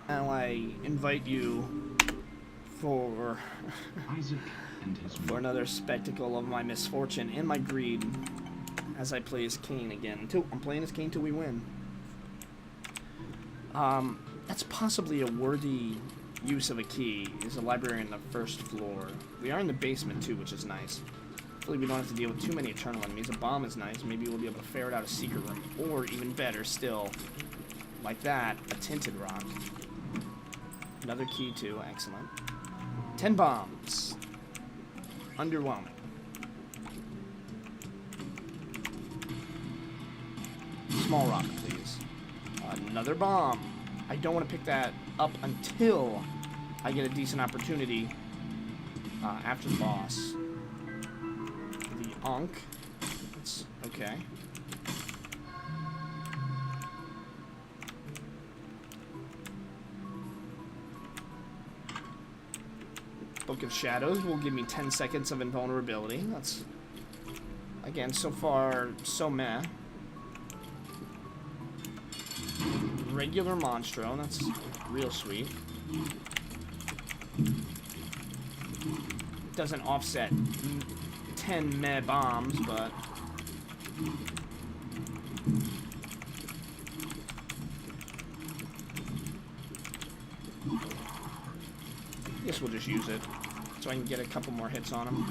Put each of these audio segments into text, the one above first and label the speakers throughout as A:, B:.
A: Now I invite you for
B: Isaac and his
A: for another spectacle of my misfortune and my greed as I play as Cain again. I'm playing as Cain till we win. That's possibly a worthy use of a key, is a library on the first floor. We are in the basement too, which is nice. Hopefully we don't have to deal with too many eternal enemies. A bomb is nice. Maybe we'll be able to ferret out a secret room. Or, even better still, like that, a tinted rock. Another key too, excellent. 10 bombs. Underwhelming. Small rock, please. Another bomb. I don't want to pick that up until I get a decent opportunity after the boss. The Ankh. That's okay. Book of Shadows will give me 10 seconds of invulnerability. That's, again, so far, so meh. Regular Monstro, that's real sweet. Doesn't offset 10 meh bombs, but... I guess we'll just use it, so I can get a couple more hits on him.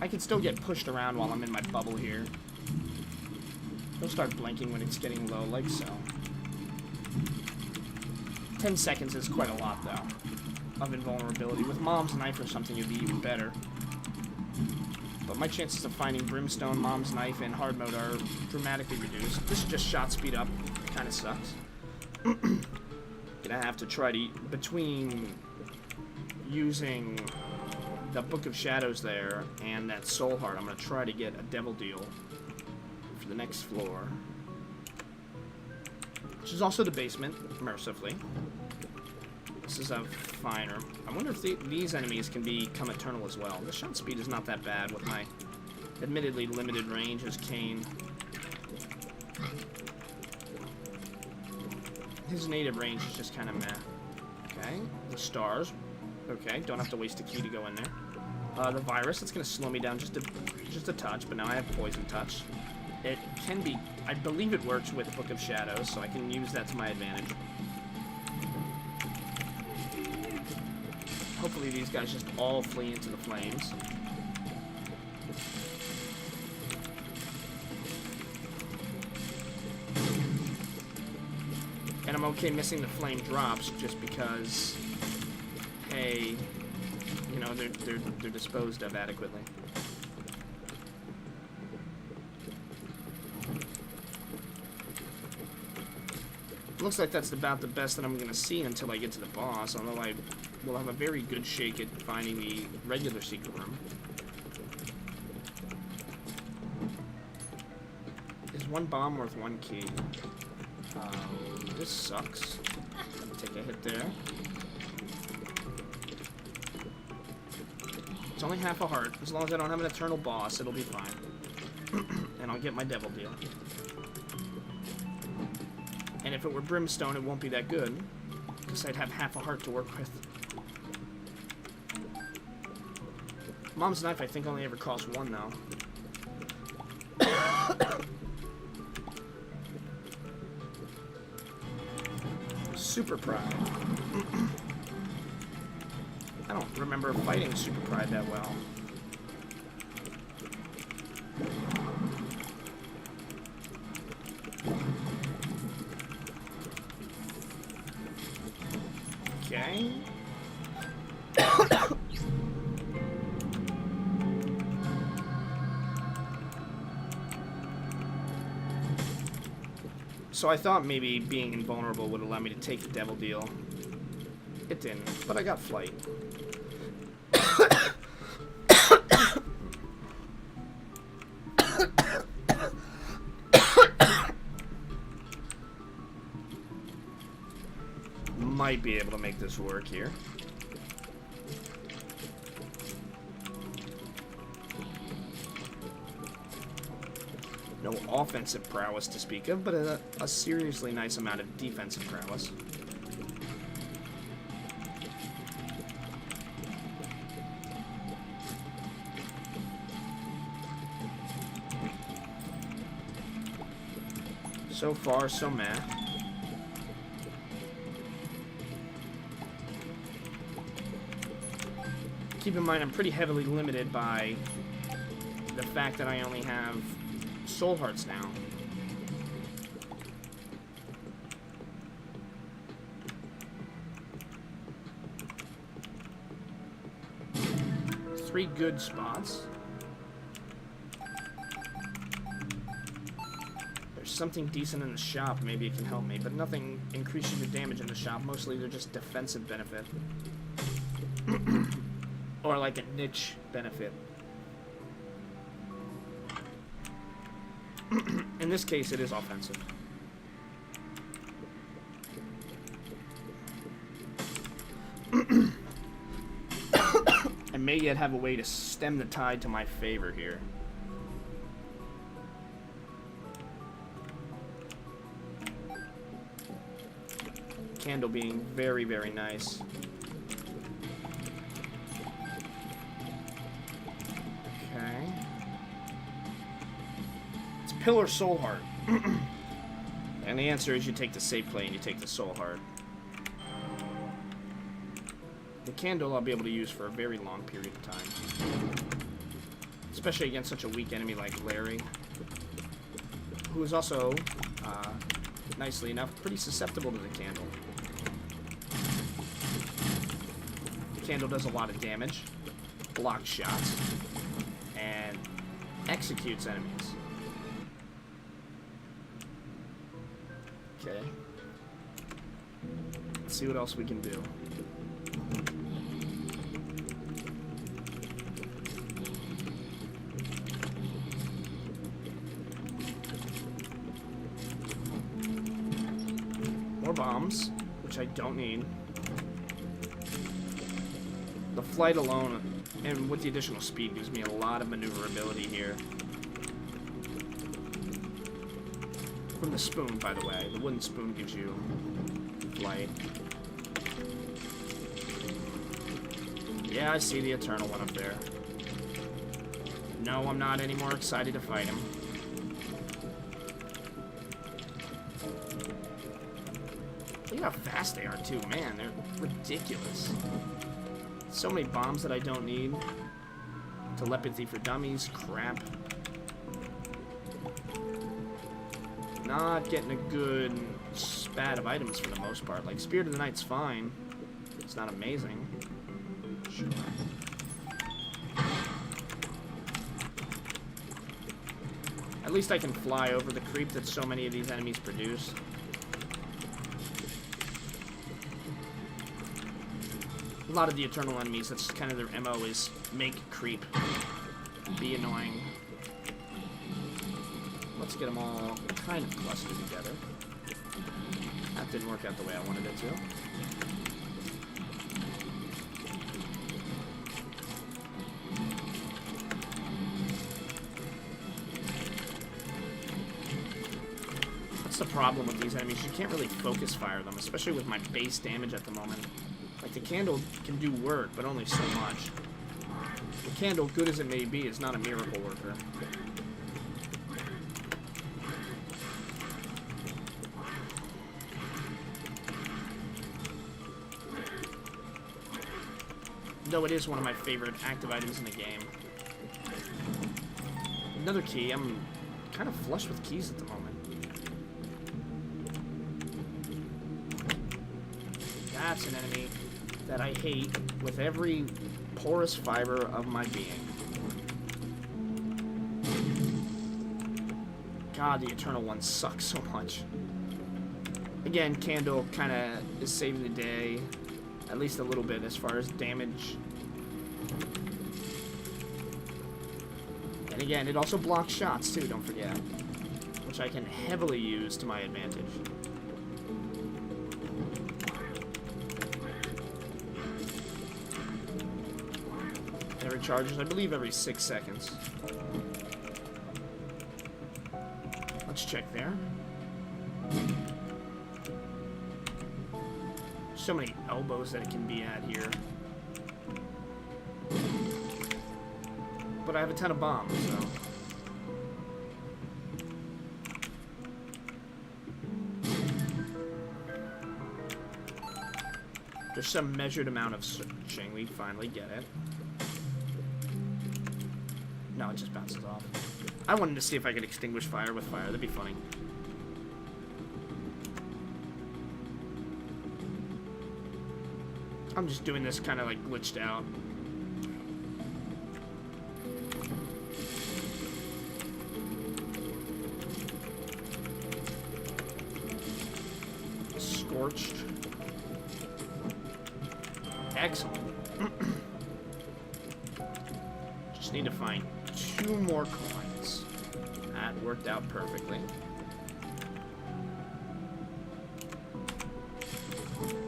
A: I can still get pushed around while I'm in my bubble here. He'll start blinking when it's getting low, like so. 10 seconds is quite a lot, though, of invulnerability. With Mom's Knife or something, it'd be even better. But my chances of finding Brimstone, Mom's Knife, and Hard Mode are dramatically reduced. This is just shot speed up. Kinda sucks. Gonna have to try to, between using the Book of Shadows there and that Soul Heart, I'm gonna try to get a Devil Deal for the next floor. Which is also the basement, mercifully. This is a finer. I wonder if these enemies can become eternal as well. The shot speed is not that bad with my admittedly limited range as Cain. His native range is just kind of meh. Okay, the stars. Okay, don't have to waste a key to go in there. The virus, it's going to slow me down just a touch, but now I have poison touch. It can be, I believe it works with Book of Shadows, so I can use that to my advantage. Hopefully these guys just all flee into the flames. And I'm okay missing the flame drops just because, hey, you know, they're disposed of adequately. Looks like that's about the best that I'm going to see until I get to the boss, although I will have a very good shake at finding the regular secret room. Is one bomb worth one key? This sucks. Take a hit there. It's only half a heart. As long as I don't have an eternal boss, it'll be fine. And I'll get my Devil Deal. And if it were Brimstone, it won't be that good, because I'd have half a heart to work with. Mom's Knife, I think, only ever costs one, though. Super Pride. I don't remember fighting Super Pride that well. Okay. So I thought maybe being invulnerable would allow me to take the Devil Deal. It didn't, but I got Flight. Might be able to make this work here. No offensive prowess to speak of, but a seriously nice amount of defensive prowess. So far, so meh. Keep in mind, I'm pretty heavily limited by the fact that I only have soul hearts now. Three good spots. There's something decent in the shop, maybe it can help me, but nothing increasing the damage in the shop. Mostly they're just defensive benefit. Or like a niche benefit. In this case, it is offensive. I may yet have a way to stem the tide to my favor here. Candle being very, very nice. Okay. It's Pillar Soul Heart. And the answer is you take the safe play and you take the Soul Heart. The candle I'll be able to use for a very long period of time. Especially against such a weak enemy like Larry. Who is also, nicely enough, pretty susceptible to the candle. The candle does a lot of damage, blocks shots, and executes enemies. Okay. Let's see what else we can do. More bombs, which I don't need. The flight alone, and with the additional speed, gives me a lot of maneuverability here. From the spoon, by the way. The wooden spoon gives you flight. Yeah, I see the Eternal one up there. No, I'm not any more excited to fight him. Look how fast they are, too. Man, they're ridiculous. So many bombs that I don't need. Telepathy for dummies. Crap. Not getting a good spat of items for the most part. Like, Spirit of the Night's fine. It's not amazing. Sure. At least I can fly over the creep that so many of these enemies produce. A lot of the Eternal enemies, that's kind of their MO, is make creep. Be annoying. Let's get them all kind of clustered together. That didn't work out the way I wanted it to. That's the problem with these enemies. You can't really focus fire them, especially with my base damage at the moment. Like, the candle can do work, but only so much. The candle, good as it may be, is not a miracle worker. Though it is one of my favorite active items in the game. Another key. I'm kind of flush with keys at the moment. That's an enemy that I hate with every porous fiber of my being. God, the Eternal one sucks so much. Again, Candle kind of is saving the day, at least a little bit as far as damage. And again, it also blocks shots too, don't forget, which I can heavily use to my advantage. And it recharges, I believe, every 6 seconds. Let's check there. So many elbows that it can be at here. But I have a ton of bombs, so. There's some measured amount of searching. We finally get it. No, it just bounces off. I wanted to see if I could extinguish fire with fire. That'd be funny. I'm just doing this kind of like glitched out. Scorched. Excellent. Just need to find 2 more coins. That worked out perfectly.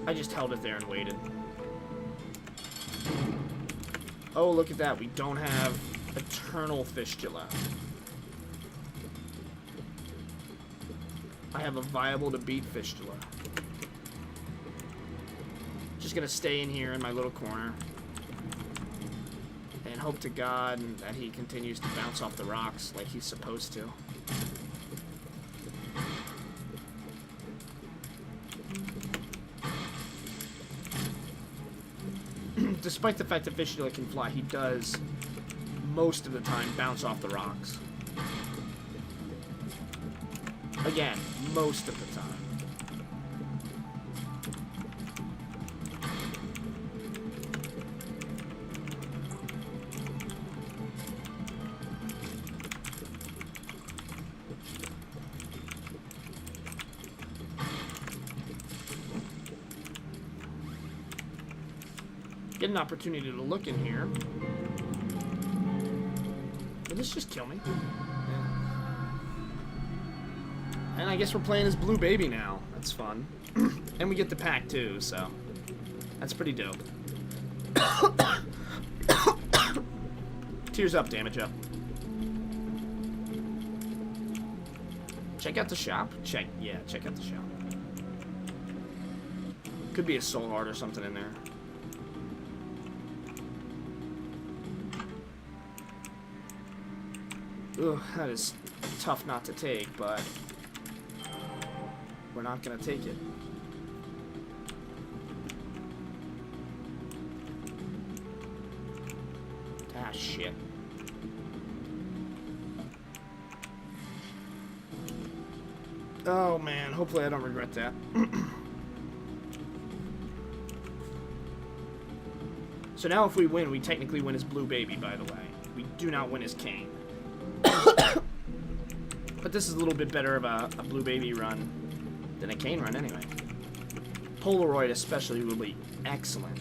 A: I just held it there and waited. Oh, look at that. We don't have Eternal Fistula. I have a viable to beat Fistula. Just gonna stay in here in my little corner and hope to God that he continues to bounce off the rocks like he's supposed to. Despite the fact that Fistula can fly, he does most of the time bounce off the rocks. Again, most of the time. Get an opportunity to look in here. Will this just kill me? Yeah. And I guess we're playing as Blue Baby now. That's fun. And we get the pack too, so that's pretty dope. Tears up, damage up. Check out the shop. Check out the shop. Could be a soul heart or something in there. Ugh, that is tough not to take, but we're not gonna take it. Ah, shit. Oh, man. Hopefully I don't regret that. So now if we win, we technically win as Blue Baby, by the way. We do not win as Cain. But this is a little bit better of a Blue Baby run than a Cain run anyway. Polaroid especially will be excellent.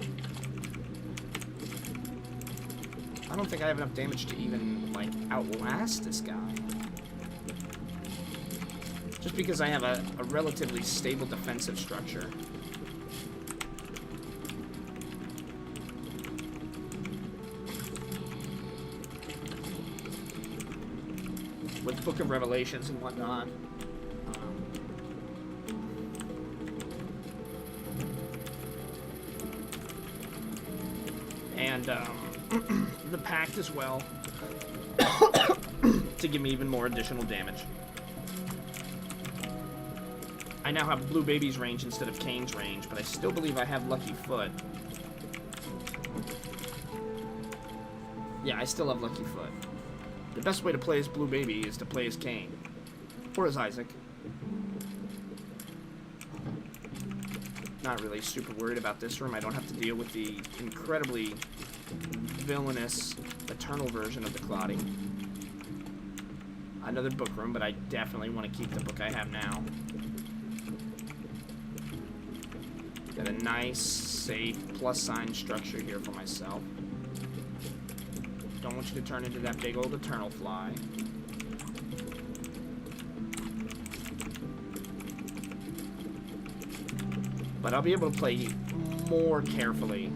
A: I don't think I have enough damage to even, like, outlast this guy. Just because I have a relatively stable defensive structure. With Book of Revelations and whatnot. And the Pact as well. To give me even more additional damage. I now have Blue Baby's range instead of Cain's range, but I still believe I have Lucky Foot. Yeah, I still have Lucky Foot. The best way to play as Blue Baby is to play as Cain. Or as Isaac. Not really super worried about this room. I don't have to deal with the incredibly villainous Eternal version of the Clotty. Another book room, but I definitely want to keep the book I have now. Got a nice, safe, plus sign structure here for myself. Don't want you to turn into that big old Eternal fly. But I'll be able to play more carefully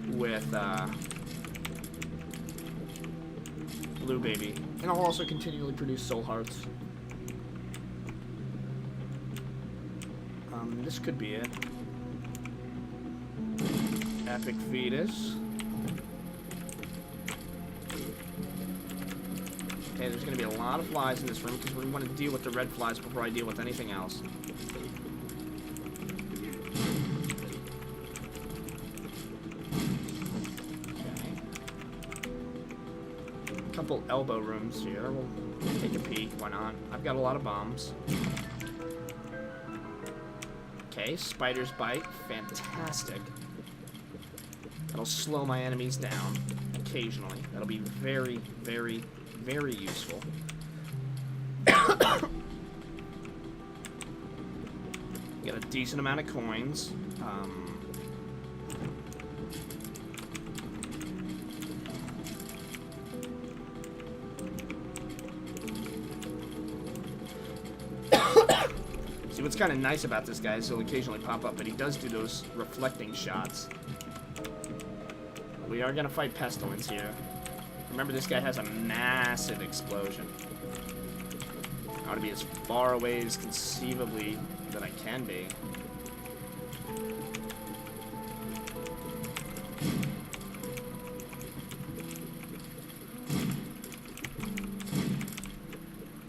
A: with Blue Baby. And I'll also continually produce soul hearts. This could be it. Epic Fetus. Okay, there's going to be a lot of flies in this room because we want to deal with the red flies before I deal with anything else. couple elbow rooms here. We'll take a peek. Why not? I've got a lot of bombs. Okay, spider's bite. Fantastic. That'll slow my enemies down occasionally. That'll be very, very, very useful. Got a decent amount of coins. See, what's kind of nice about this guy is he'll occasionally pop up, but he does do those reflecting shots. We are going to fight Pestilence here. Remember, this guy has a massive explosion. I want to be as far away as conceivably that I can be.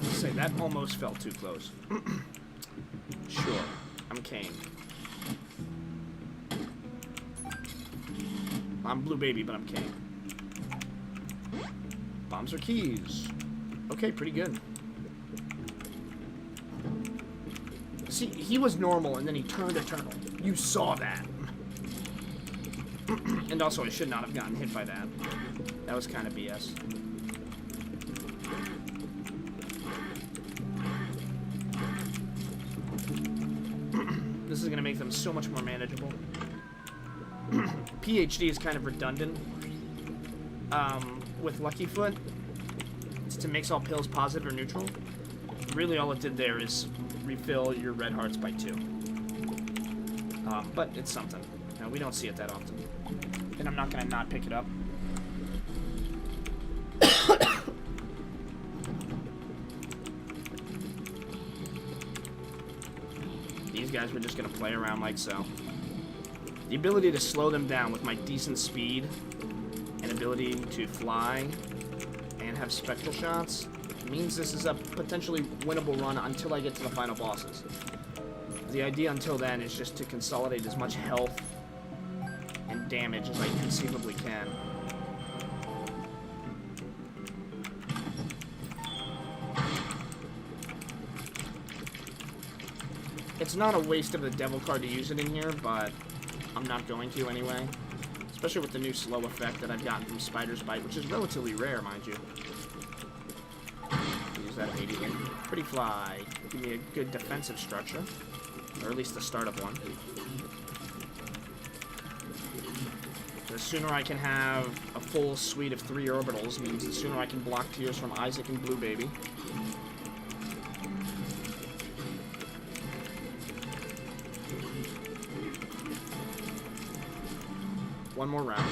A: Say, that almost felt too close. Sure, I'm Cain. I'm Blue Baby, but I'm Cain. Bombs are keys. Okay, pretty good. See, he was normal, and then he turned eternal. You saw that. And also, I should not have gotten hit by that. That was kind of BS. This is going to make them so much more manageable. PhD is kind of redundant with Lucky Foot. It's to mix all pills positive or neutral. Really, all it did there is refill your red hearts by 2. But it's something. Now, we don't see it that often. And I'm not going to not pick it up. These guys were just going to play around like so. The ability to slow them down with my decent speed and ability to fly and have spectral shots means this is a potentially winnable run until I get to the final bosses. The idea until then is just to consolidate as much health and damage as I conceivably can. It's not a waste of the devil card to use it in here, but I'm not going to anyway. Especially with the new slow effect that I've gotten from Spider's Bite, which is relatively rare, mind you. Use that immediately. Pretty Fly. Give me a good defensive structure. Or at least the start of one. The sooner I can have a full suite of 3 orbitals means the sooner I can block tiers from Isaac and Blue Baby. One more round.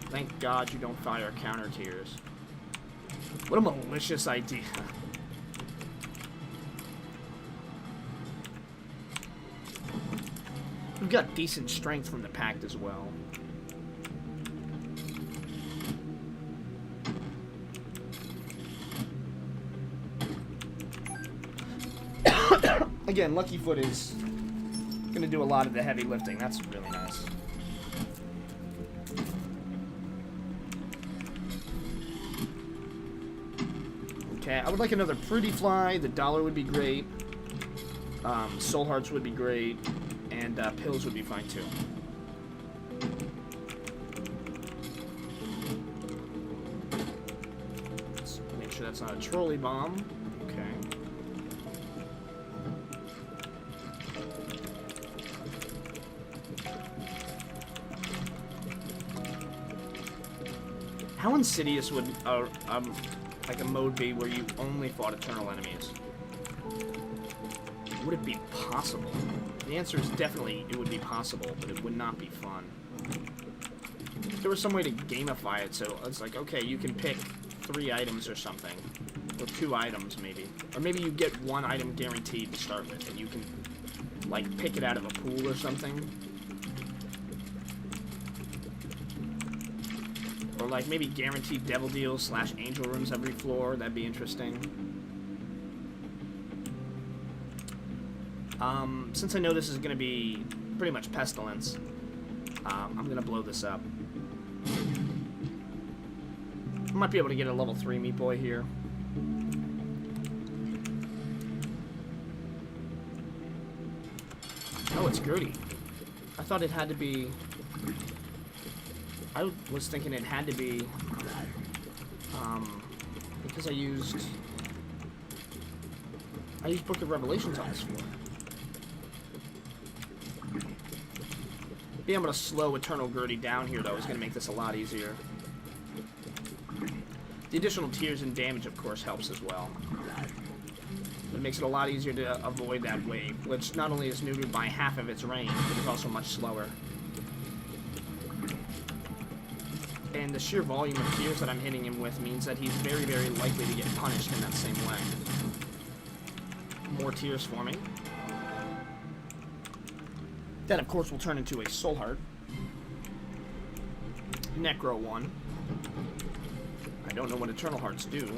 A: Thank God you don't fire counter tiers. What a malicious idea. We've got decent strength from the pact as well. Again, Lucky Foot is gonna do a lot of the heavy lifting. That's really nice. Okay, I would like another Pretty Fly. The dollar would be great. Soul Hearts would be great. And pills would be fine too. Let's make sure that's not a trolley bomb. Okay. How insidious would like a mode be where you only fought eternal enemies? Would it be possible? The answer is definitely it would be possible, but it would not be fun. If there was some way to gamify it, so it's like, okay, you can pick 3 items or something. Or 2 items, maybe. Or maybe you get 1 item guaranteed to start with, and you can, like, pick it out of a pool or something. Or, like, maybe guaranteed devil deals / angel rooms every floor. That'd be interesting. Since I know this is going to be pretty much Pestilence, I'm going to blow this up. Might be able to get a level 3 meat boy here. Oh, it's Gertie. I thought it had to be... I was thinking it had to be... because I used Book of Revelations on this floor. Being able to slow Eternal Gertie down here, though, is going to make this a lot easier. The additional tears and damage, of course, helps as well. It makes it a lot easier to avoid that wave, which not only is neutered by half of its range, but is also much slower. And the sheer volume of tears that I'm hitting him with means that he's very, very likely to get punished in that same way. More tears forming. That, of course, will turn into a Soul Heart. Necro 1. I don't know what Eternal Hearts do.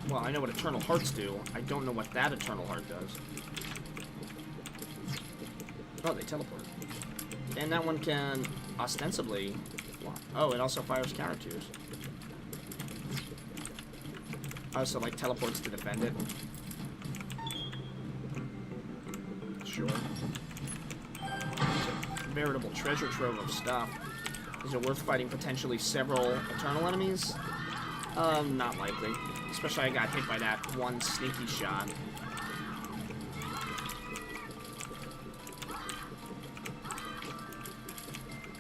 A: Well, I know what Eternal Hearts do. I don't know what that Eternal Heart does. Oh, they teleport. And that one can ostensibly... Oh, it also fires counter tears. Oh, so like teleports to defend it. Sure. It's a veritable treasure trove of stuff. Is it worth fighting potentially several Eternal enemies? Not likely. Especially I got hit by that one sneaky shot.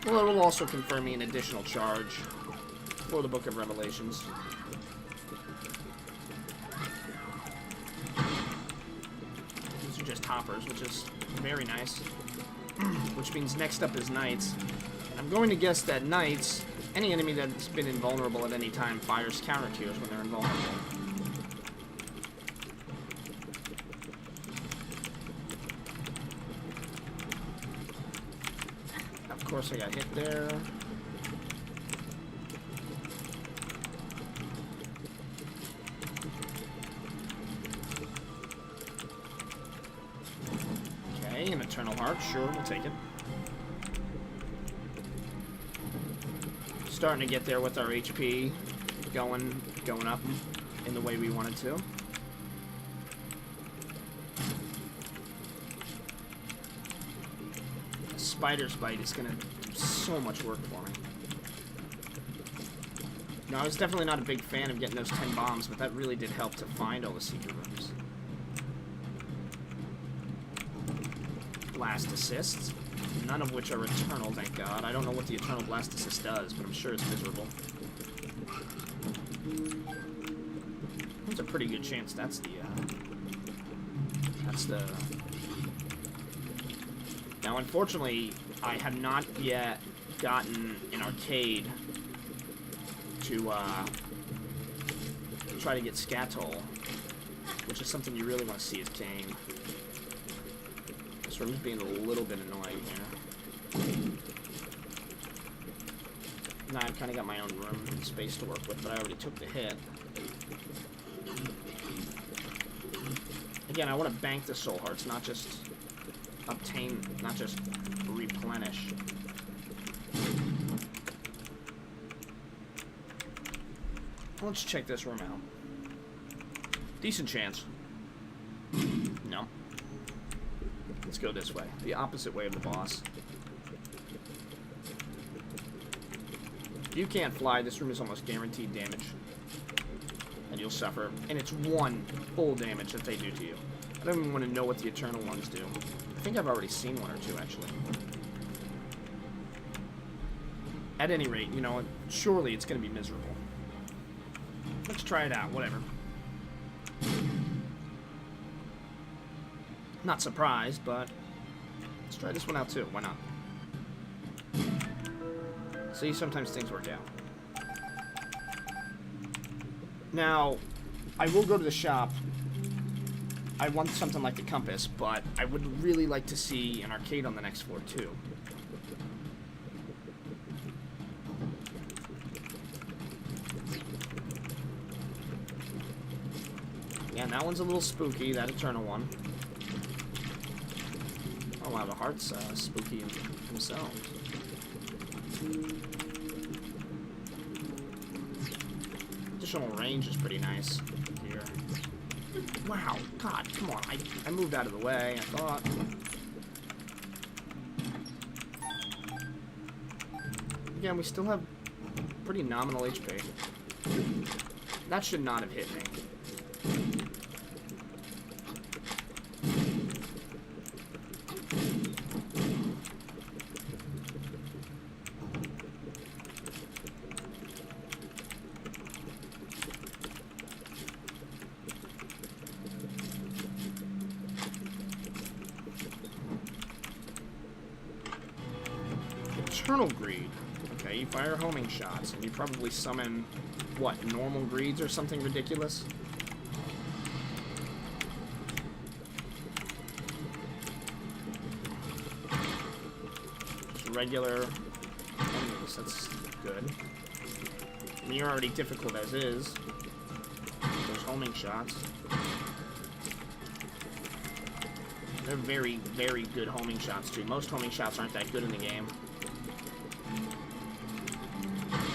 A: Well, it will also confer me an additional charge for the Book of Revelations. These are just hoppers, which is very nice. Which means next up is Knights. I'm going to guess that Knights, any enemy that's been invulnerable at any time, fires counter tears when they're invulnerable. Of course, I got hit there. Okay, an Eternal Heart. Sure, we'll take it. Starting to get there with our HP going up in the way we wanted to. Spider's Bite is going to do so much work for me. No, I was definitely not a big fan of getting those 10 bombs, but that really did help to find all the secret rooms. Blast Assists, none of which are Eternal, thank God. I don't know what the Eternal Blast Assist does, but I'm sure it's miserable. There's a pretty good chance that's the... Now, unfortunately, I have not yet gotten an arcade to try to get Scatol, which is something you really want to see as Cain. This room's being a little bit annoying here. Now I've kind of got my own room and space to work with, but I already took the hit. Again, I want to bank the Soul Hearts, not just obtain, not just replenish. Let's check this room out. Decent chance. No. Let's go this way. The opposite way of the boss. If you can't fly, this room is almost guaranteed damage. And you'll suffer. And it's one full damage that they do to you. I don't even want to know what the Eternal ones do. I think I've already seen one or two, actually. At any rate, you know, surely it's going to be miserable. Let's try it out, whatever. Not surprised, but let's try this one out too. Why not? See, sometimes things work out. Now, I will go to the shop. I want something like the compass, but I would really like to see an arcade on the next floor too. Yeah, and that one's a little spooky, that Eternal one. Oh wow, the heart's spooky themselves. additional range is pretty nice here. Wow, God, come on. I moved out of the way, I thought. Again, we still have pretty nominal HP. That should not have hit me. Eternal Greed. Okay, you fire homing shots, and you probably summon, what, normal greeds or something ridiculous? Just regular enemies, that's good. I mean, you're already difficult as is. Those homing shots. They're very, very good homing shots, too. Most homing shots aren't that good in the game.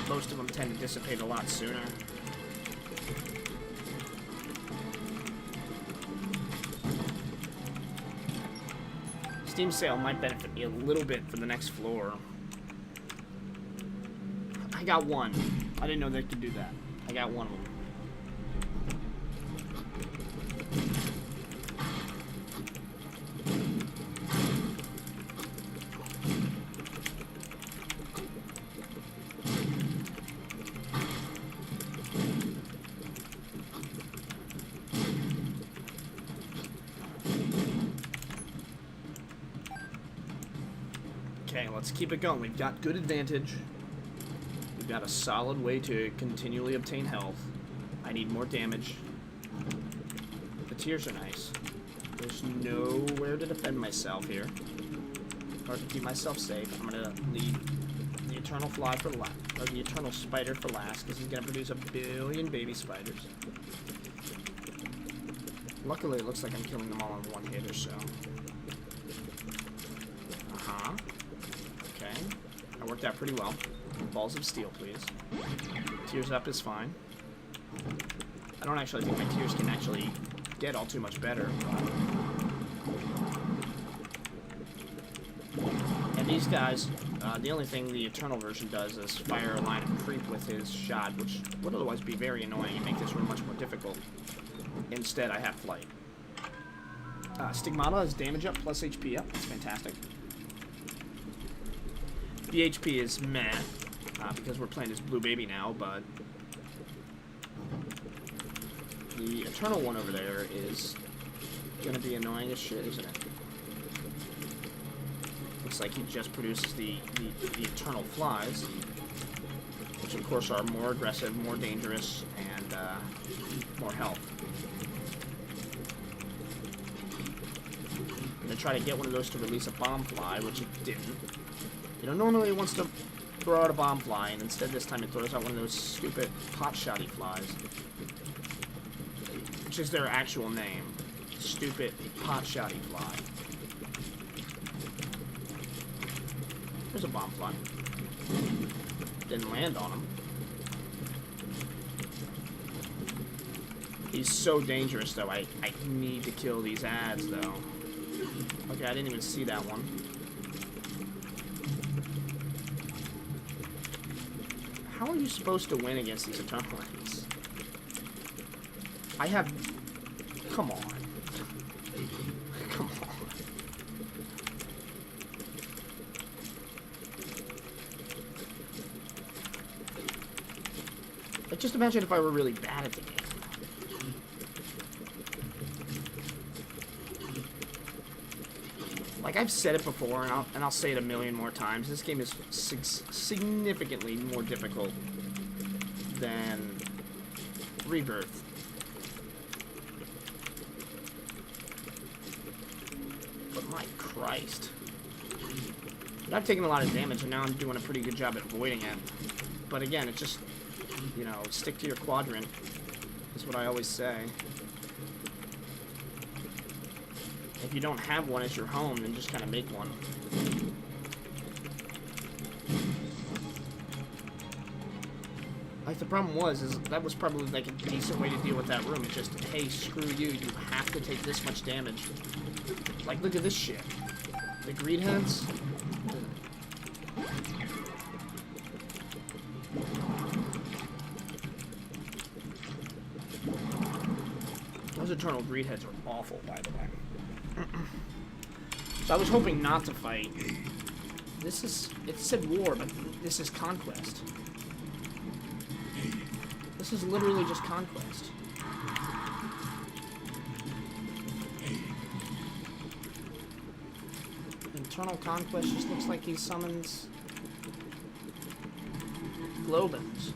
A: Most of them tend to dissipate a lot sooner. Steam sale might benefit me a little bit for the next floor. I got one. I didn't know they could do that. I got one of them. Okay, let's keep it going. We've got good advantage. We've got a solid way to continually obtain health. I need more damage. The tears are nice. There's nowhere to defend myself here. Or to keep myself safe. I'm gonna leave the Eternal Fly for last, or the Eternal Spider for last, because he's gonna produce a billion baby spiders. Luckily, it looks like I'm killing them all in one hit or so. Okay, that worked out pretty well. Balls of steel, please. Tears up is fine. I don't actually think my tears can actually get all too much better. And these guys, the only thing the Eternal version does is fire a line of creep with his shot, which would otherwise be very annoying and make this room much more difficult. Instead, I have flight. Stigmata is damage up plus HP up. That's fantastic. The HP is meh, because we're playing as Blue Baby now, but the Eternal one over there is gonna be annoying as shit, isn't it? Looks like he just produces the Eternal Flies, which of course are more aggressive, more dangerous, and more health. I'm gonna try to get one of those to release a bomb fly, which it didn't. You know, normally it wants to throw out a bomb fly, and instead this time it throws out one of those stupid pot-shotty flies. Which is their actual name. Stupid pot-shotty fly. There's a bomb fly. Didn't land on him. He's so dangerous, though. I need to kill these ads, though. Okay, I didn't even see that one. How are you supposed to win against these Eternal enemies? I have... Come on. Come on. Like, just imagine if I were really bad at the game. Like, I've said it before, and I'll say it a million more times. This game is significantly more difficult than Rebirth. But my Christ. I've taken a lot of damage, and now I'm doing a pretty good job at avoiding it. But again, it's just, you know, stick to your quadrant, is what I always say. If you don't have one as your home, then just kind of make one. Like, the problem is that was probably like a decent way to deal with that room. It's just, hey, screw you, you have to take this much damage. Like, look at this shit. The greed heads. Those eternal greed heads are awful, by the way. So I was hoping not to fight. This is, it said war, but this is conquest. This is literally just conquest. Eternal conquest just looks like he summons Globins.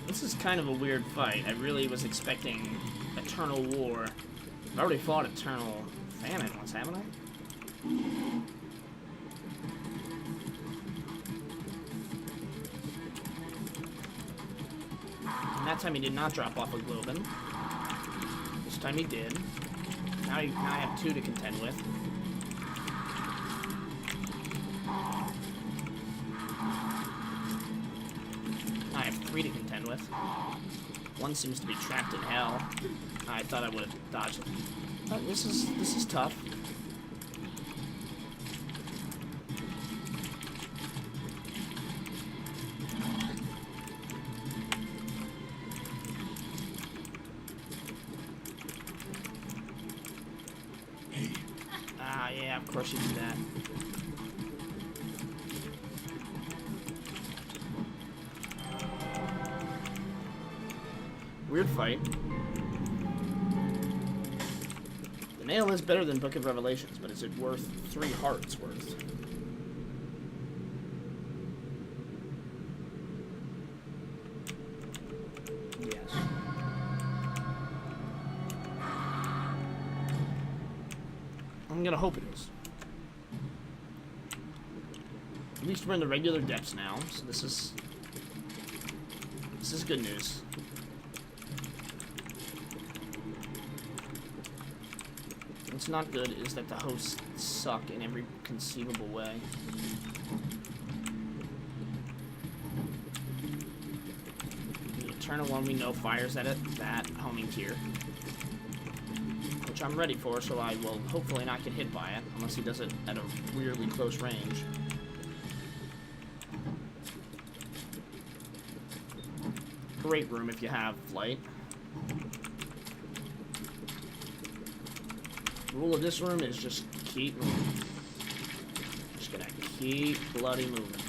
A: This is kind of a weird fight. I really was expecting Eternal War. I've already fought Eternal Famine once, haven't I? And that time he did not drop off a Globin. This time he did. Now I have two to contend with. I have three to contend with. One seems to be trapped in hell. I thought I would have dodged it. But this is tough. Ah, yeah, of course you do that. Weird fight. The nail is better than Book of Revelations, but is it worth 3 hearts worth? Yes. I'm gonna hope it is. At least we're in the regular depths now, so this is good news. What's not good is that the hosts suck in every conceivable way. The Eternal one we know fires at it, that homing tier. Which I'm ready for, so I will hopefully not get hit by it, unless he does it at a weirdly close range. Great room if you have flight. Rule of this room is just keep moving. Just gonna keep bloody moving.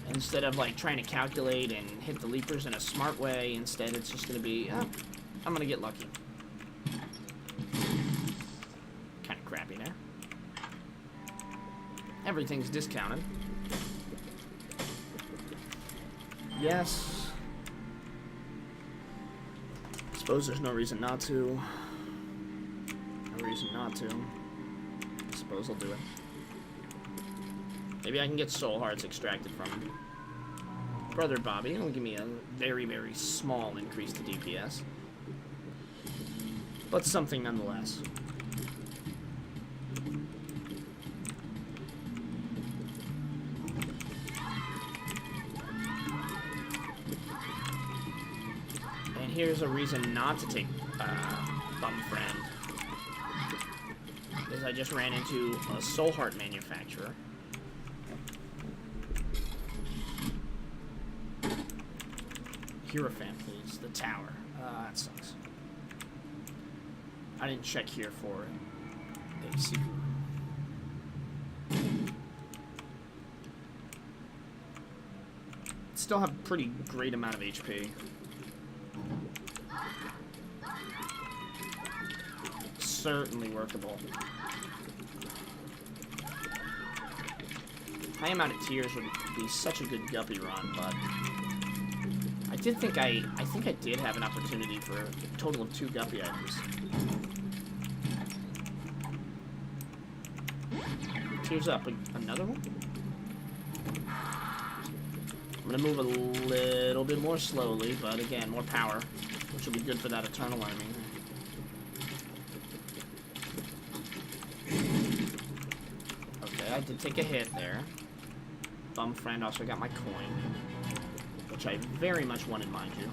A: Instead of like trying to calculate and hit the leapers in a smart way, instead it's just gonna be, oh, I'm gonna get lucky. Kinda crappy there. Everything's discounted. Yes. Suppose there's no reason not to. No reason not to. I suppose I'll do it. Maybe I can get soul hearts extracted from him. Brother Bobby, it'll give me a very, very small increase to DPS. But something nonetheless. Here's a reason not to take Bum Friend. Is I just ran into a Soul Heart manufacturer. Hierophant, please. The tower. That sucks. I didn't check here for a secret room. Still have a pretty great amount of HP. Certainly workable. high amount of tiers would be such a good guppy run, but I think I did have an opportunity for a total of 2 guppy items. Tears up, another one? I'm gonna move a little bit more slowly, but again, more power, which will be good for that eternal enemy. Okay, I did take a hit there. Bum friend also got my coin, which I very much wanted, mind you.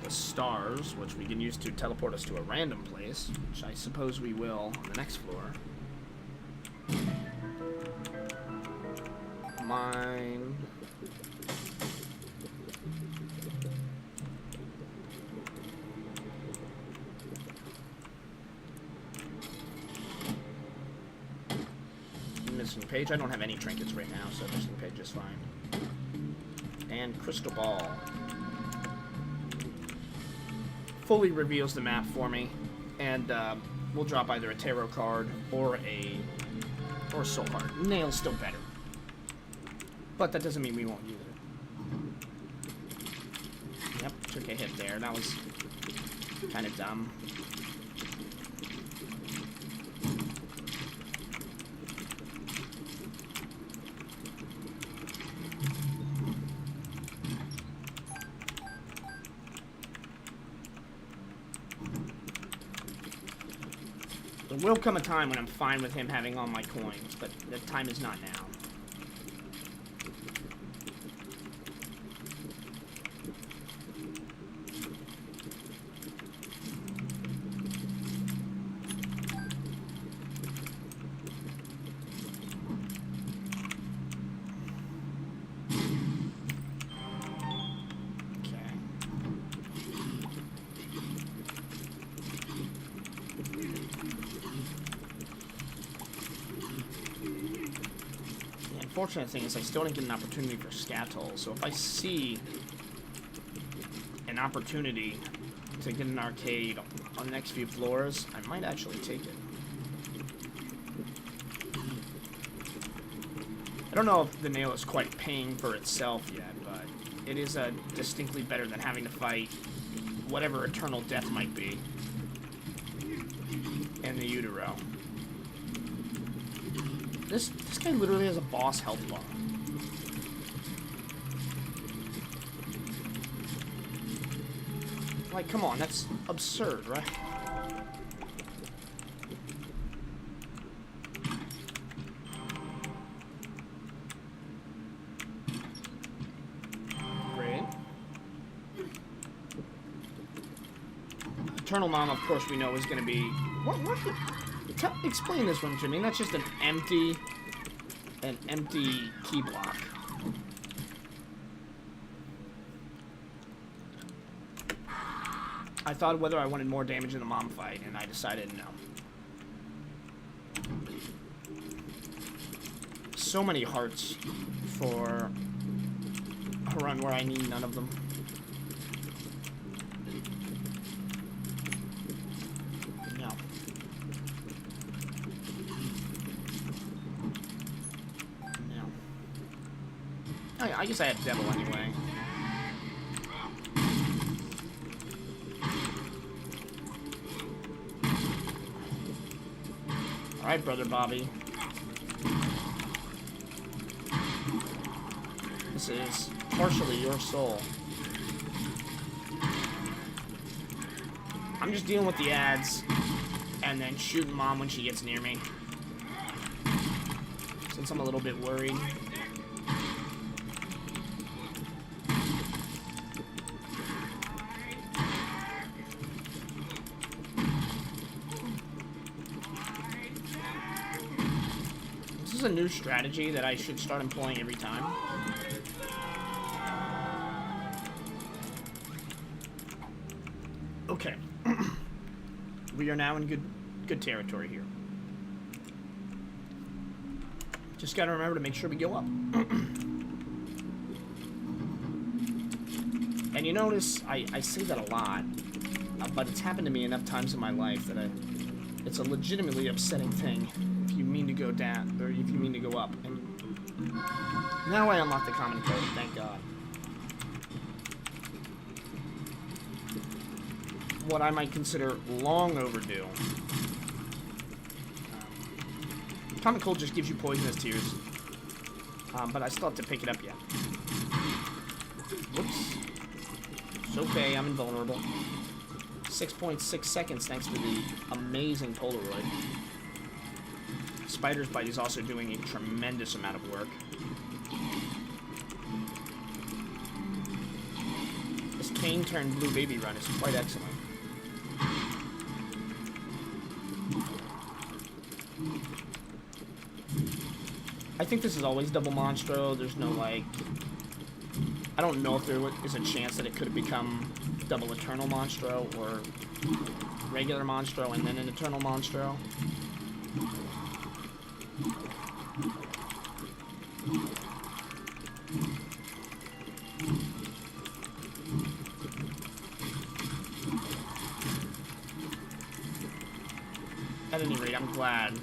A: The stars, which we can use to teleport us to a random place, which I suppose we will on the next floor. Mine. Missing page. I don't have any trinkets right now, so missing page is fine. And crystal ball. Fully reveals the map for me, and we'll drop either a tarot card or a soul card. Nail's still better, but that doesn't mean we won't use it. Yep, took a hit there. That was kind of dumb. There will come a time when I'm fine with him having all my coins, but the time is not now. The unfortunate thing is I still didn't get an opportunity for Scatol, so if I see an opportunity to get an arcade on the next few floors, I might actually take it. I don't know if the nail is quite paying for itself yet, but it is distinctly better than having to fight whatever eternal death might be in the utero. This guy literally has a boss health bar. Like, come on, that's absurd, right? Great. Eternal Mom, of course, we know is going to be... What explain this one to me. That's just an empty key block. I thought whether I wanted more damage in the mom fight, and I decided no. So many hearts for a run where I need none of them. I guess I had Devil anyway. Alright, Brother Bobby. This is partially your soul. I'm just dealing with the ads and then shooting Mom when she gets near me, since I'm a little bit worried. This is a new strategy that I should start employing every time. Okay. We are now in good territory here. Just gotta remember to make sure we go up. And you notice I say that a lot, but it's happened to me enough times in my life that it's a legitimately upsetting thing if you mean to go down, or if you mean to go up. And now I unlock the common code, thank God. What I might consider long overdue. Common cold just gives you poisonous tears, but I still have to pick it up yet. Whoops. It's okay, I'm invulnerable. 6.6 seconds thanks to the amazing Polaroid. Spider's Bite is also doing a tremendous amount of work. This Cain turned Blue Baby run is quite excellent. I think this is always double Monstro. There's no, like... I don't know if there is a chance that it could have become double Eternal Monstro or regular Monstro and then an Eternal Monstro. At any rate, I'm glad.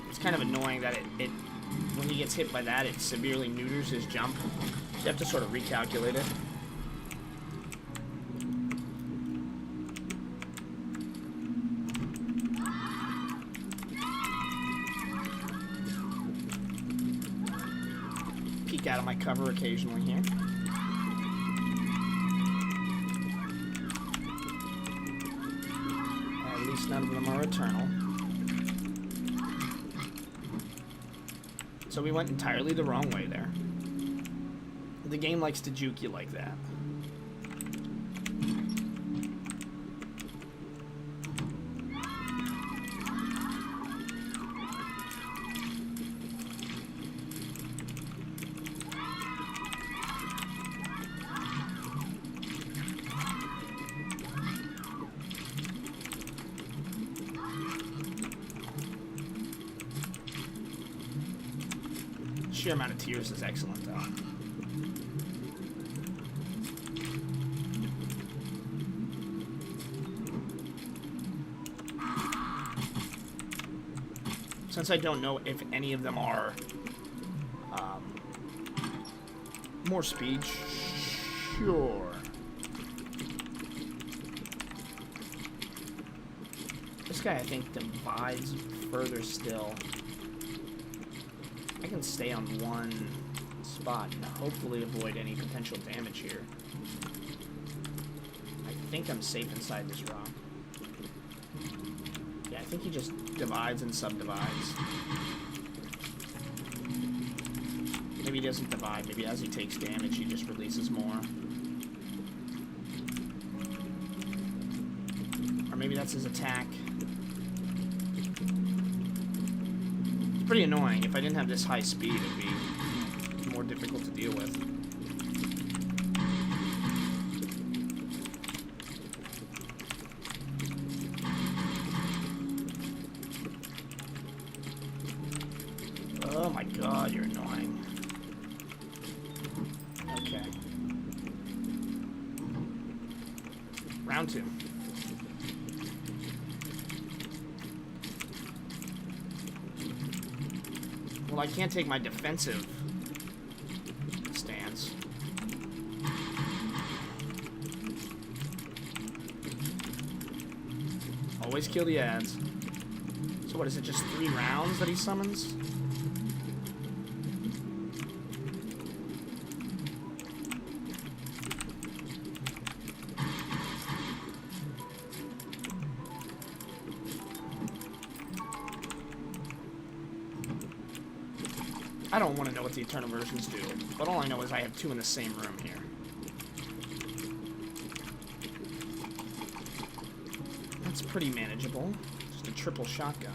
A: It's kind of annoying that it when he gets hit by that, it severely neuters his jump. You have to sort of recalculate it. Peek out of my cover occasionally here. At least none of them are eternal. So we went entirely the wrong way there. The game likes to juke you like that. Sheer amount of tears is excellent, though. Since I don't know if any of them are more speed, sure. This guy, I think, divides further still. I can stay on one spot and hopefully avoid any potential damage here. I think I'm safe inside this rock. Yeah, I think he just divides and subdivides. Maybe he doesn't divide. Maybe as he takes damage, he just releases more. Or maybe that's his attack. Pretty annoying. If I didn't have this high speed, it'd be more difficult to deal with. Oh my god, you're annoying. Okay. Round 2. Well, I can't take my defensive stance. Always kill the ads. So what is it, just 3 rounds that he summons? I don't want to know what the Eternal versions do, but all I know is I have 2 in the same room here. That's pretty manageable. Just a triple shotgun.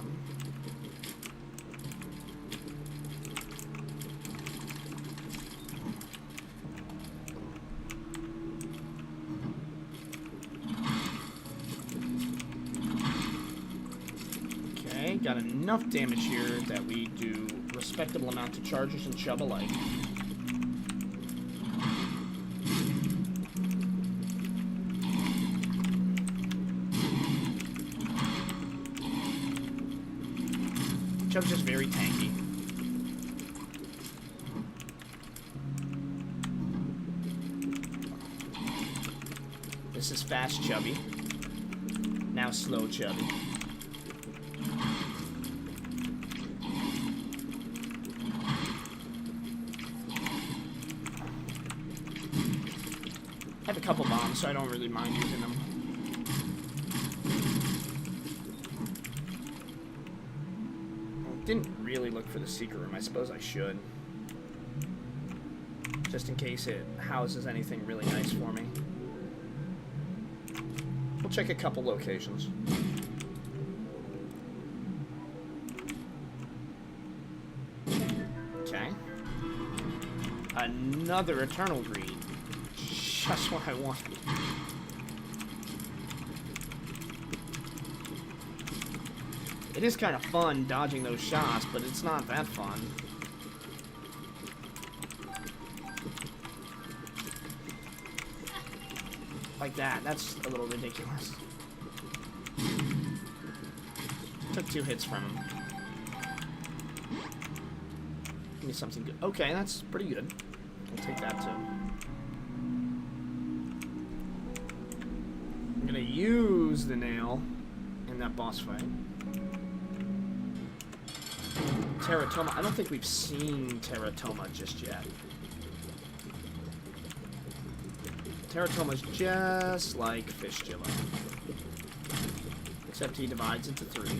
A: Okay, got enough damage here that we do respectable amount to chargers and Chubb alike. Chub's just very tanky. This is fast Chubby. Now slow Chubby. I have a couple bombs, so I don't really mind using them. Didn't really look for the secret room. I suppose I should. Just in case it houses anything really nice for me. We'll check a couple locations. Okay. Another Eternal Greed. Just what I wanted. It is kind of fun dodging those shots, but it's not that fun. Like that. That's a little ridiculous. Took 2 hits from him. Give me something good. Okay, that's pretty good. I'll take that too. I'm gonna use the nail in that boss fight. Teratoma. I don't think we've seen Teratoma just yet. Teratoma's just like Fistula. Except he divides into 3.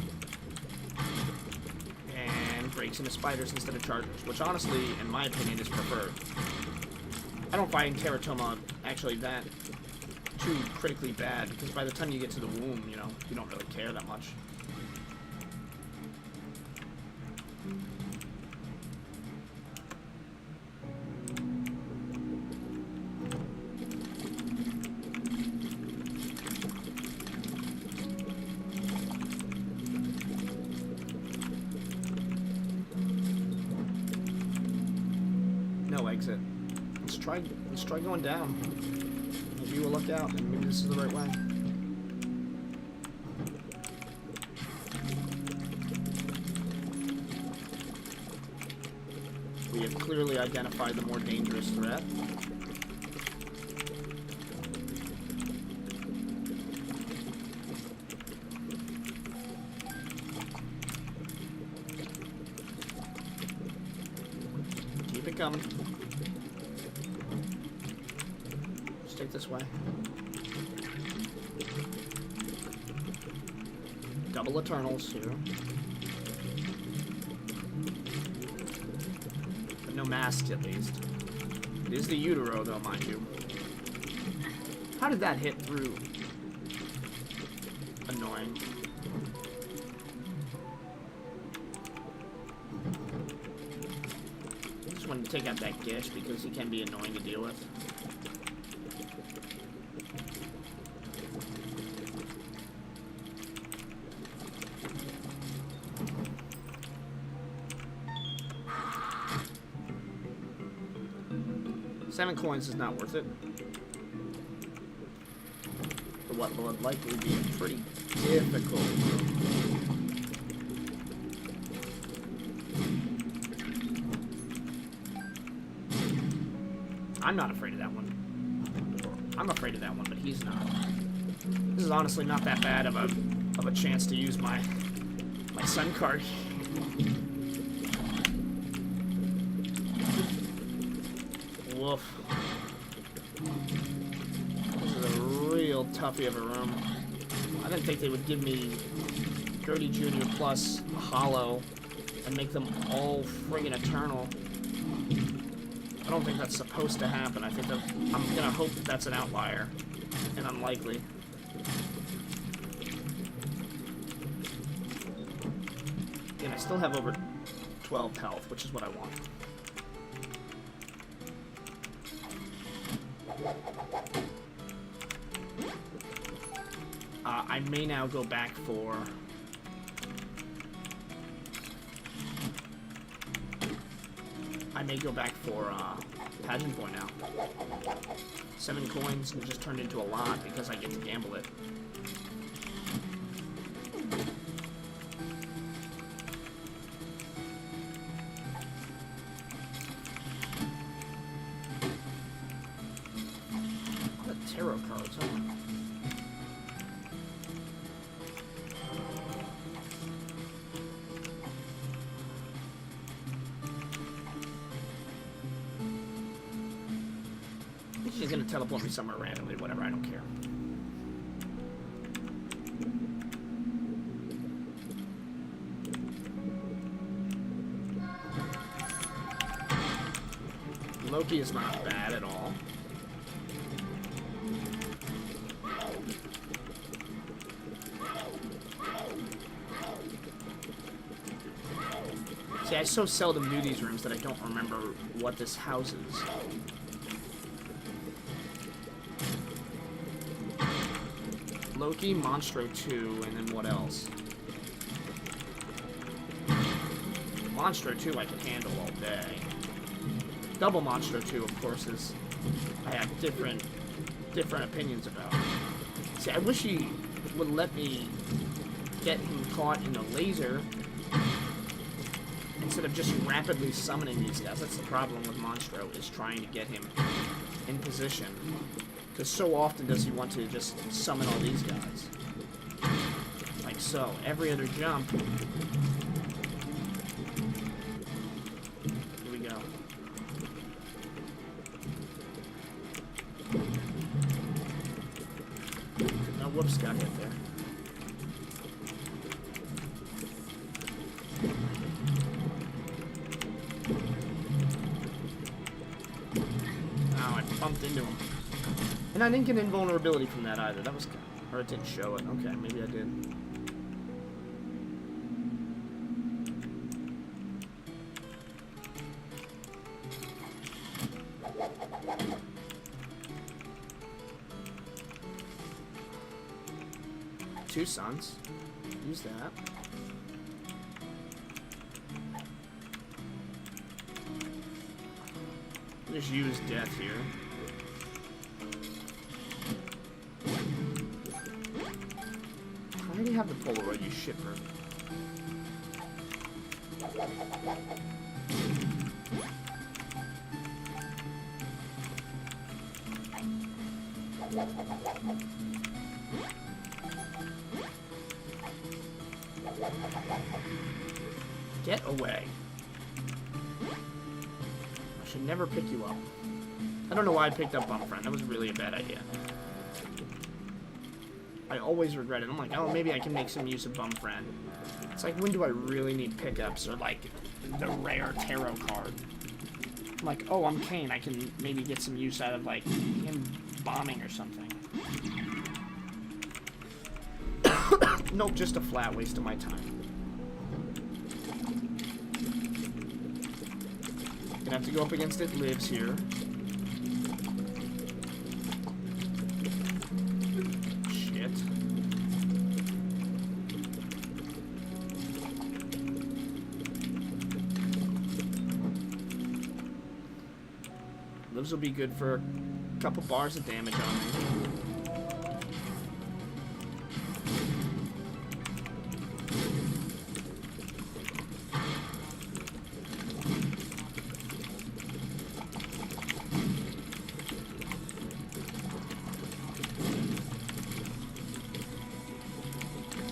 A: And breaks into spiders instead of chargers, which honestly, in my opinion, is preferred. I don't find Teratoma actually that too critically bad, because by the time you get to the womb, you know, you don't really care that much. No exit. Let's try going down. Maybe we'll look out, and maybe this is the right way. We have clearly identified the more dangerous threat. Keep it coming. Let's take this way. Double Eternals here. But no masks at least. It is the Utero though, mind you. How did that hit through? Annoying. I just wanted to take out that Gish because he can be annoying to deal with. $7 coins is not worth it. For what will likely be pretty difficult. I'm not afraid of that one. I'm afraid of that one, but he's not. This is honestly not that bad of a chance to use my sun card. Woof. This is a real toughie of a room. I didn't think they would give me Gertie Jr. plus Hollow and make them all friggin' eternal. I don't think that's supposed to happen. I think that I'm gonna hope that that's an outlier and unlikely. And I still have over 12 health, which is what I want. I may now go back for... Pageant Boy now. 7 coins and it just turned into a lot because I get to gamble it. She's gonna teleport me somewhere randomly, whatever, I don't care. Loki is not bad at all. See, I so seldom do these rooms that I don't remember what this house is. Loki, Monstro 2, and then what else? Monstro 2 I can handle all day. Double Monstro 2, of course, is I have different opinions about. See, I wish he would let me get him caught in a laser instead of just rapidly summoning these guys. That's the problem with Monstro, is trying to get him in position. Because so often does he want to just summon all these guys. Like so. Every other jump. Here we go. No, whoops, got hit there. Oh, I bumped into him. And I didn't get invulnerability from that either. That was... Or it didn't show it. Okay, maybe I did. Two suns. Use that. Just use death here. I already have the Polaroid, you shipper. Get away. I should never pick you up. I don't know why I picked up Bump Friend. That was really a bad idea. I always regret it. I'm like, oh, maybe I can make some use of Bum Friend. It's like, when do I really need pickups or, like, the rare tarot card? I'm like, oh, I'm Cain. I can maybe get some use out of, like, him bombing or something. Nope, just a flat waste of my time. Gonna have to go up against It Lives here. Lives will be good for a couple bars of damage on me.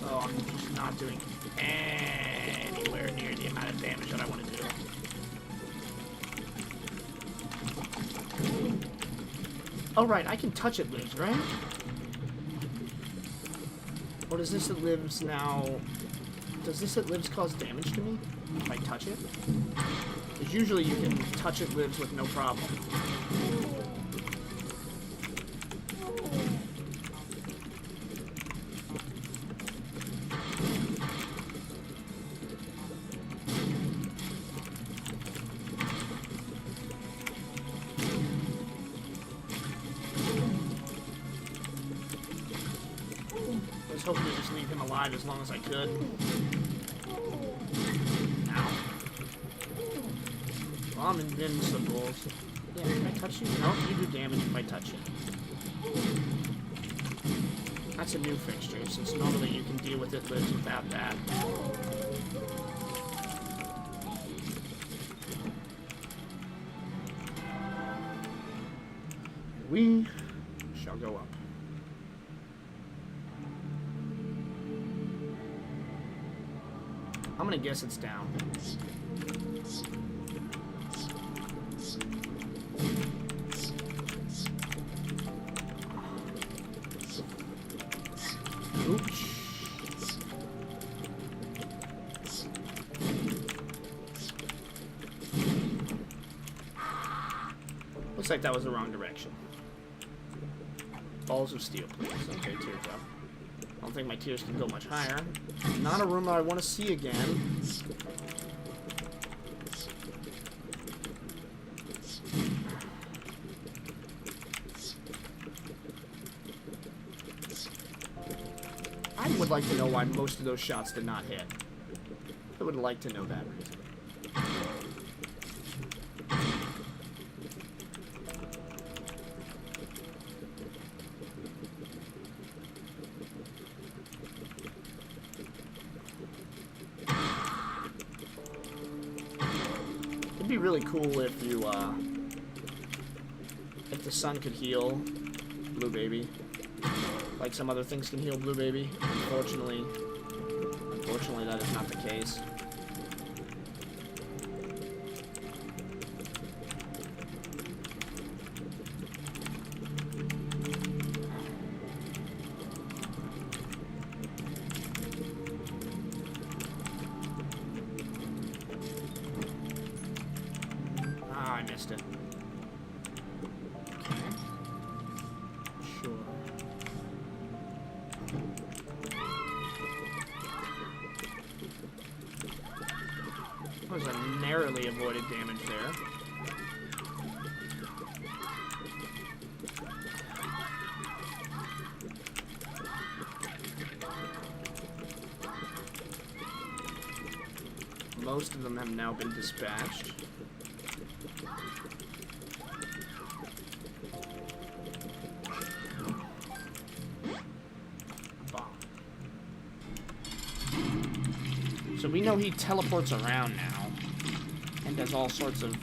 A: Oh, I'm just not doing anywhere near the amount of damage that I want to do. Oh, right, I can touch It Lives, right? Or does this It Lives now... Does this It Lives cause damage to me if I touch it? Because usually you can touch It Lives with no problem. I was hoping to just leave him alive as long as I could. Ow. Well, I'm invincible. Yeah, can I touch you? No, you do damage if I touch you. That's a new fixture, since normally you can deal with It Lives without that. We shall go up. I'm gonna guess it's down. Looks like that was the wrong direction. Balls of steel, please. Okay, teardrop. I don't think my tears can go much higher. Not a room that I want to see again. I would like to know why most of those shots did not hit. I would like to know that reason. It'd be really cool if you, if the sun could heal Blue Baby. Like some other things can heal Blue Baby. Unfortunately, that is not the case. Ah, I missed it. Okay. Sure. That was a narrowly avoided damage there. Most of them have now been dispatched. Bomb. So we know he teleports around now and does all sorts of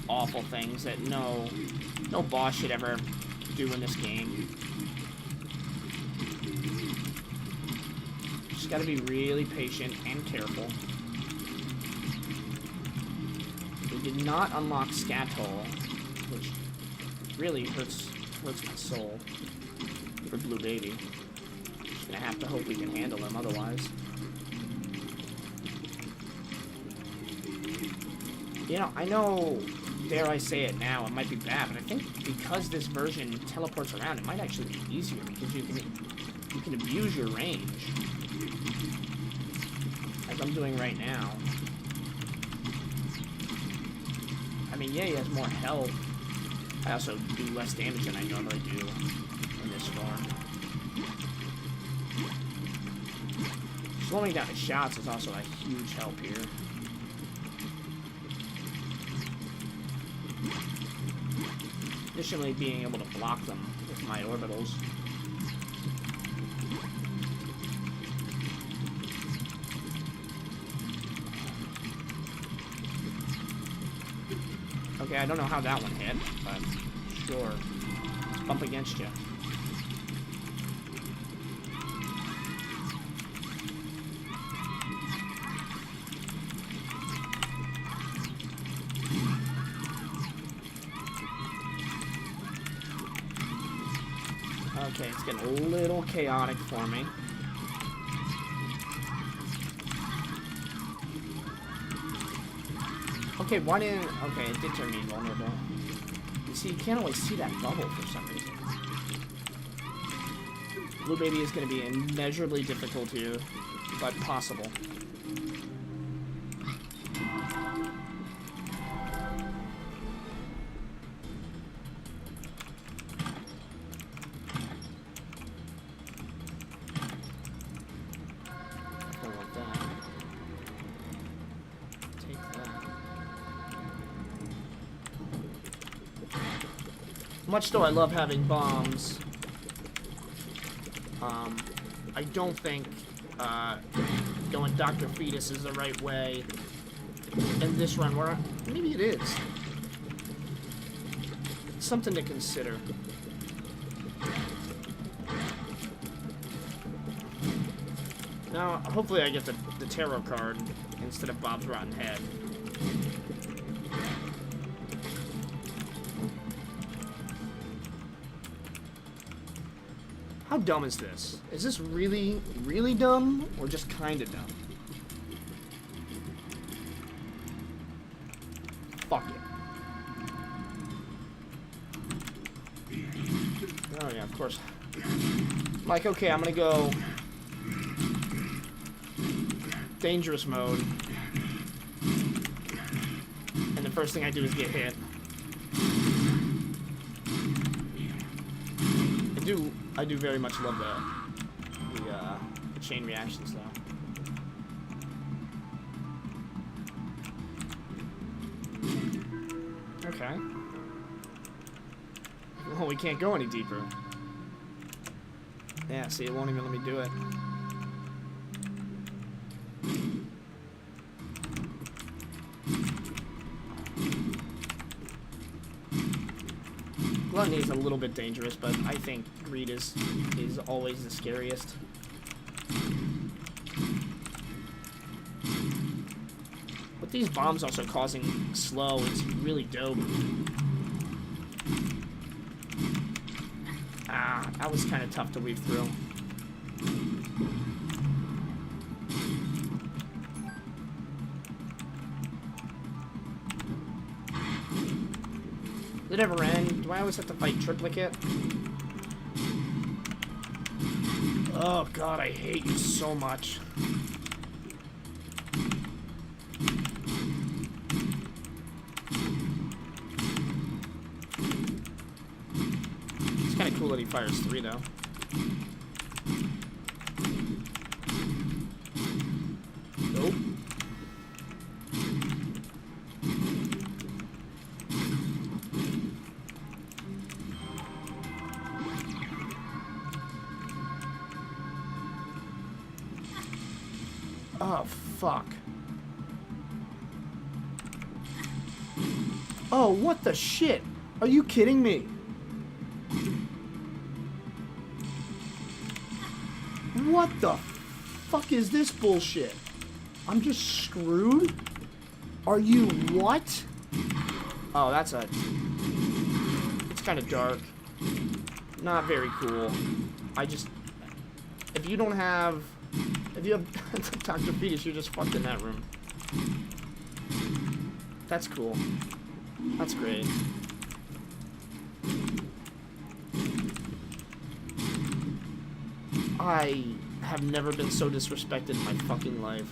A: awful things that no boss should ever do in this game. Just gotta be really patient and careful. We did not unlock Scatole, which really hurts my soul for Blue Baby. Just gonna have to hope we can handle him otherwise. You know, I know, dare I say it now, it might be bad, but I think because this version teleports around, it might actually be easier because you can abuse your range, as I'm doing right now. I mean, yeah, he has more health. I also do less damage than I normally do in this form. Slowing down his shots is also a huge help here. Additionally, being able to block them with my orbitals. Okay, I don't know how that one hit, but sure. Let's bump against you. Okay, it's getting a little chaotic for me. Okay, why didn't... Okay, it did turn me invulnerable. You see, you can't always see that bubble for some reason. Blue Baby is going to be immeasurably difficult here, but possible. Much though I love having bombs, I don't think going Dr. Fetus is the right way in this run. Where maybe it is. It's something to consider. Now, hopefully I get the tarot card instead of Bob's Rotten Head. How dumb is this? Is this really, really dumb, or just kinda dumb? Fuck it. Oh yeah, of course. I'm like, okay, I'm gonna go dangerous mode. And the first thing I do is get hit. I do very much love the chain reactions though. Okay. Well, we can't go any deeper. Yeah, see, it won't even let me do it. Gluttony is a little bit dangerous, but I think greed is always the scariest. With these bombs also causing slow, it's really dope. Ah, that was kind of tough to weave through. Did it ever end? Do I always have to fight triplicate? Oh god, I hate you so much. It's kind of cool that he fires 3 though. Nope. Oh, fuck. Oh, what the shit? Are you kidding me? What the fuck is this bullshit? I'm just screwed? Are you what? Oh, that's a... It's kind of dark. Not very cool. I just... If you don't have... If you have Dr. Fetus, you're just fucked in that room. That's cool. That's great. I have never been so disrespected in my fucking life.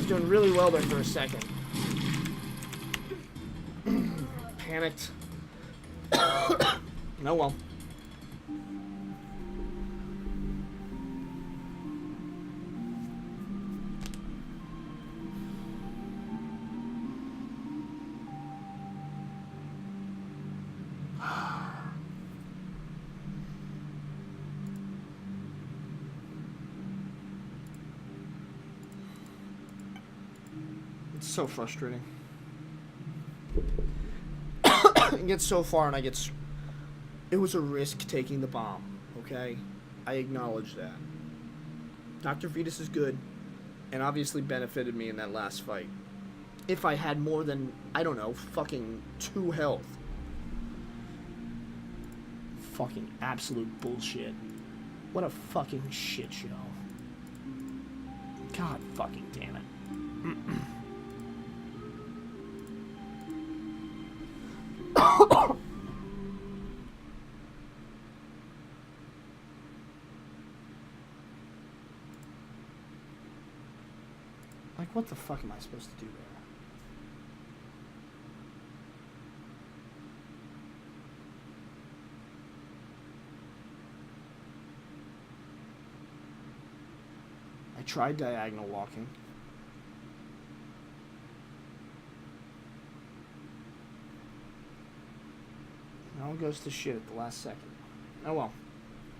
A: Doing really well there for a second. Panicked. Oh well. So frustrating. It gets so far and it was a risk taking the bomb, okay? I acknowledge that. Dr. Fetus is good and obviously benefited me in that last fight. If I had more than, I don't know, fucking 2 health. fucking absolute bullshit. What a fucking shit show. God fucking damn it. Like, what the fuck am I supposed to do there? I tried diagonal walking. It all goes to shit at the last second. Oh well.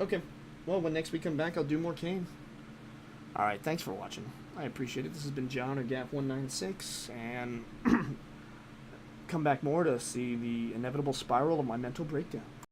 A: Okay. Well, when next we come back, I'll do more Cain. Alright, thanks for watching. I appreciate it. This has been John or Gap196, and come back more to see the inevitable spiral of my mental breakdown.